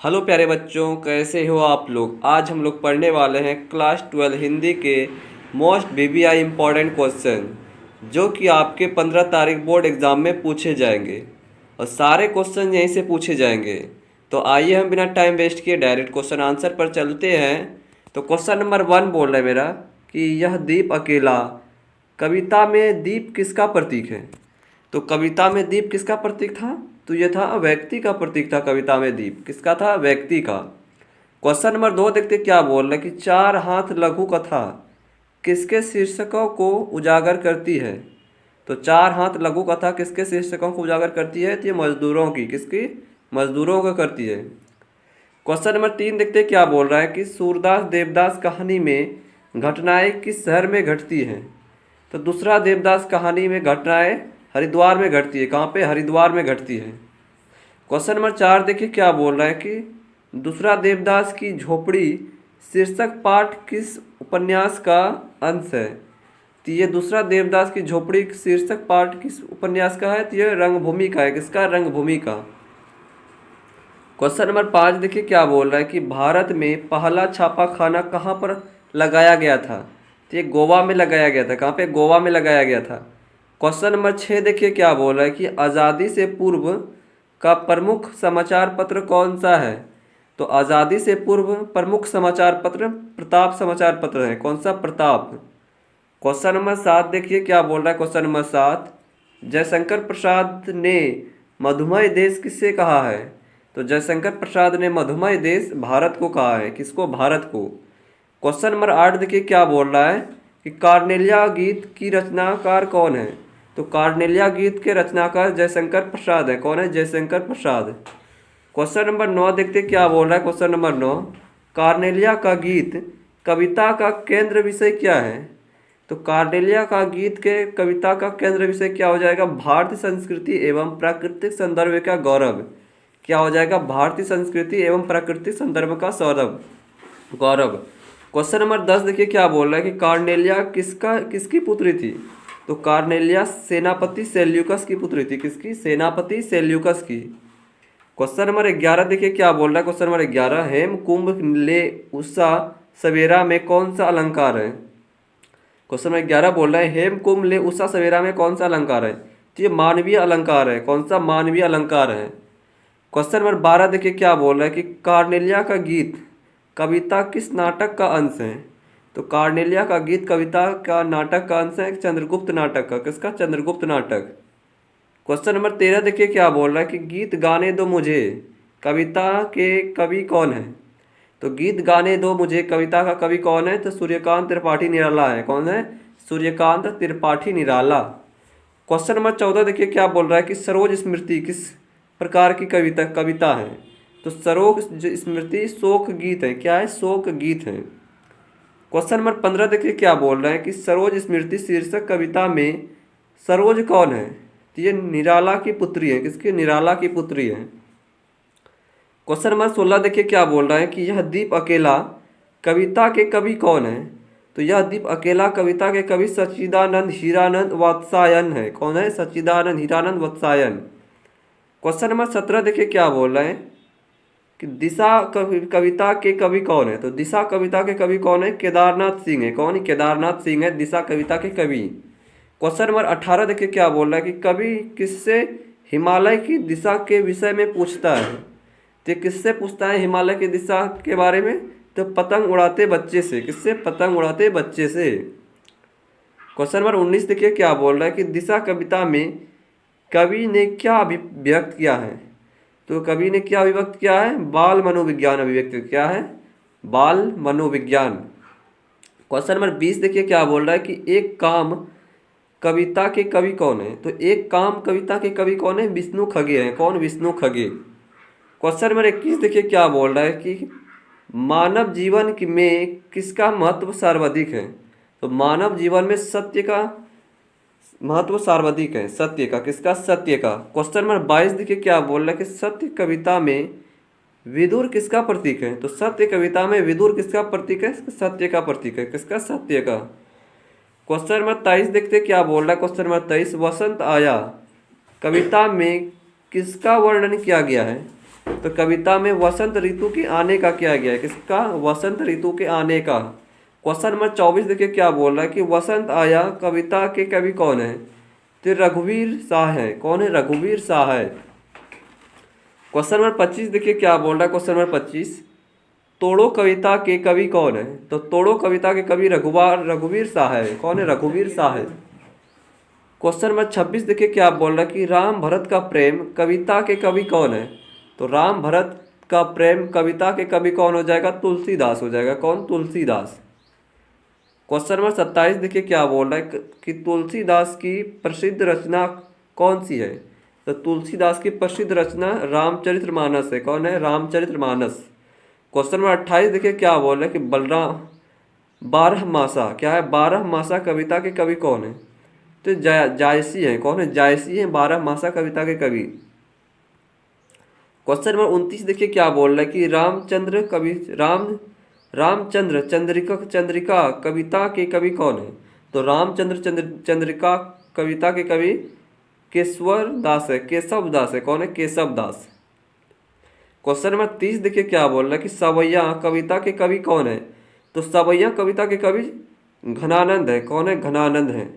Hello प्यारे बच्चों, कैसे हो आप लोग। आज हम लोग पढ़ने वाले हैं क्लास 12 हिंदी के मोस्ट बीबीआई इम्पॉर्टेंट क्वेश्चन, जो कि आपके 15 तारीख बोर्ड एग्ज़ाम में पूछे जाएंगे और सारे क्वेश्चन यहीं से पूछे जाएंगे। तो आइए हम बिना टाइम वेस्ट किए डायरेक्ट क्वेश्चन आंसर पर चलते हैं। तो क्वेश्चन नंबर 1 बोल रहा है मेरा कि यह दीप अकेला कविता में दीप किसका प्रतीक है। तो कविता में दीप किसका प्रतीक था? तो ये था व्यक्ति का प्रतीक था। कविता में दीप किसका था? व्यक्ति का। क्वेश्चन नंबर 2 देखते क्या बोल रहा है कि चार हाथ लघु कथा किसके शीर्षकों को उजागर करती है। तो चार हाथ लघु कथा किसके शीर्षकों को उजागर करती है? तो ये मजदूरों की, किसकी? मजदूरों को करती है। क्वेश्चन नंबर 3 देखते क्या बोल रहा है कि सूरदास देवदास कहानी में घटनाएं किस शहर में घटती हैं। तो दूसरा देवदास कहानी में घटनाएं हरिद्वार में घटती है। कहाँ पे? हरिद्वार में घटती है। क्वेश्चन नंबर 4 देखिए क्या बोल रहा है कि दूसरा देवदास की झोपड़ी शीर्षक पाठ किस उपन्यास का अंश है। तो ये दूसरा देवदास की झोपड़ी शीर्षक पाठ किस उपन्यास का है? तो ये रंगभूमि का है। किसका? रंगभूमि का। क्वेश्चन नंबर 5 देखिए क्या बोल रहा है कि भारत में पहला छापा खाना कहाँ पर लगाया गया था। तो ये गोवा में लगाया गया था। कहाँ पे? गोवा में लगाया गया था। क्वेश्चन नंबर 6 देखिए क्या बोल रहा है कि आज़ादी से पूर्व का प्रमुख समाचार पत्र कौन सा है। तो आज़ादी से पूर्व प्रमुख समाचार पत्र प्रताप समाचार पत्र है। कौन सा? प्रताप। क्वेश्चन नंबर 7 देखिए क्या बोल रहा है। क्वेश्चन नंबर 7, जयशंकर प्रसाद ने मधुमेह देश किससे कहा है। तो जयशंकर प्रसाद ने मधुमेह देश भारत को कहा है। किसको? भारत को। क्वेश्चन नंबर 8 देखिए क्या बोल रहा है कि कार्नेलिया गीत की रचनाकार कौन है। तो कार्नेलिया गीत के रचनाकार जयशंकर प्रसाद है। कौन है? जयशंकर प्रसाद। क्वेश्चन नंबर 9 देखते क्या बोल रहा है। क्वेश्चन नंबर 9, कार्नेलिया का गीत कविता का केंद्र विषय क्या है। तो कार्नेलिया का गीत के कविता का केंद्र विषय क्या हो जाएगा? भारतीय संस्कृति एवं प्राकृतिक संदर्भ का गौरव। क्या हो जाएगा? भारतीय संस्कृति एवं प्राकृतिक संदर्भ का सौरभ, गौरव। क्वेश्चन नंबर 10 देखिए क्या बोल रहा है कि कार्नेलिया किसकी पुत्री थी। तो कार्नेलिया सेनापति सेल्यूकस की पुत्री थी। किसकी? सेनापति सेल्यूकस की। क्वेश्चन नंबर 11 देखिए क्या बोल रहा है। क्वेश्चन नंबर 11, हेम कुंभ ले उषा सवेरा में कौन सा अलंकार है। क्वेश्चन नंबर 11 बोल रहा है हेम कुंभ ले उषा सवेरा में कौन सा अलंकार है। तो ये मानवीय अलंकार है। कौन सा? मानवीय अलंकार है। क्वेश्चन नंबर 12 देखिए क्या बोल रहा है कि कार्नेलिया का गीत कविता किस नाटक का अंश है। तो कार्नेलिया का गीत कविता का नाटक का अंश है। चंद्रगुप्त नाटक का। किसका? चंद्रगुप्त नाटक। क्वेश्चन नंबर 13 देखिए क्या बोल रहा है कि गीत गाने दो मुझे कविता के कवि कौन है। तो गीत गाने दो मुझे कविता का कवि कौन है। तो सूर्यकांत त्रिपाठी निराला है। कौन है? सूर्यकांत त्रिपाठी निराला। क्वेश्चन नंबर 14 देखिए क्या बोल रहा है कि सरोज स्मृति किस प्रकार की कविता है। तो सरोज स्मृति शोक गीत है। क्या है? शोक गीत है। क्वेश्चन नंबर 15 देखिए क्या बोल रहा है कि सरोज स्मृति शीर्षक कविता में सरोज कौन है। तो ये निराला की पुत्री है। किसकी? निराला की पुत्री है। क्वेश्चन नंबर 16 देखिए क्या बोल रहा है कि यह दीप अकेला कविता के कवि कौन है। तो यह दीप अकेला कविता के कवि सच्चिदानंद हीरानंद वत्सायन है। कौन है? सच्चिदानंद हीरानंद वत्सायन। क्वेश्चन नंबर 17 देखिए क्या बोल रहे हैं कि दिशा कविता के कवि कौन है। तो दिशा कविता के कवि कौन है? केदारनाथ सिंह है। कौन है? केदारनाथ सिंह है दिशा कविता के कवि। क्वेश्चन नंबर 18 देखिए क्या बोल रहा है कि कवि किससे हिमालय की दिशा के विषय में पूछता है। तो किससे पूछता है हिमालय की दिशा के बारे में? तो पतंग उड़ाते बच्चे से। किससे? पतंग उड़ाते बच्चे से। क्वेश्चन नंबर 19 देखिए क्या बोल रहा है कि दिशा कविता में कवि ने क्या अभिव्यक्त किया है। तो कवि ने क्या अभिव्यक्त किया है? बाल मनोविज्ञान अभिव्यक्त क्या है? बाल मनोविज्ञान। क्वेश्चन नंबर 20 देखिए क्या बोल रहा है कि एक काम कविता के कवि कौन है। तो एक काम कविता के कवि कौन है? विष्णु खगे हैं। कौन? विष्णु खगे। क्वेश्चन नंबर 21 देखिए क्या बोल रहा है कि मानव जीवन में किसका महत्व सर्वाधिक है। तो मानव जीवन में सत्य का महत्व सर्वाधिक है। सत्य का। किसका? सत्य का। क्वेश्चन नंबर 22 देखिए क्या बोल रहा है कि सत्य कविता में विदुर किसका प्रतीक है। तो सत्य कविता में विदुर किसका प्रतीक है? सत्य का प्रतीक है। किसका? सत्य का। क्वेश्चन नंबर 23 देखते क्या बोल रहा है। क्वेश्चन नंबर 23, वसंत आया कविता में किसका वर्णन किया गया है। तो कविता में वसंत ऋतु के आने का क्या गया है, किसका, वसंत ऋतु के आने का। क्वेश्चन नंबर 24 देखिए क्या बोल रहा है कि वसंत आया कविता के कवि कौन है, तो रघुवीर शाह है। कौन है, रघुवीर शाह है। क्वेश्चन नंबर 25 देखिए क्या बोल रहा है, क्वेश्चन नंबर 25, तोड़ो कविता के कवि कौन है, तो तोड़ो कविता के कवि रघुवीर शाह है। कौन है, रघुवीर शाह है। क्वेश्चन नंबर 26 देखिए क्या बोल रहा है कि राम भरत का प्रेम कविता के कवि कौन है, तो राम भरत का प्रेम कविता के कवि कौन हो जाएगा, तुलसीदास हो जाएगा। कौन, तुलसीदास। क्वेश्चन नंबर 27 देखिए क्या बोल रहा है कि तुलसीदास की प्रसिद्ध रचना कौन सी है, तो तुलसीदास की प्रसिद्ध रचना रामचरितमानस है। कौन है, रामचरितमानस। क्वेश्चन नंबर 28 देखिए क्या बोल रहा है कि बलराम बारह मासा, क्या है, बारह मासा कविता के कवि कौन है, तो जायसी है। कौन है, जायसी है बारह मासा कविता के कवि। क्वेश्चन नंबर 29 देखिए क्या बोल रहा है कि रामचंद्र कवि रामचंद्र चंद्रिका चंद्रिका कविता के कवि कौन है, तो चंद्रिका कविता के कवि केशव दास है, केशव दास है। कौन है, केशव दास। क्वेश्चन नंबर 30 देखिए क्या बोल रहा है कि सवैया कविता के कवि कौन है, तो सवैया कविता के कवि घनानंद है। कौन है, घनानंद है।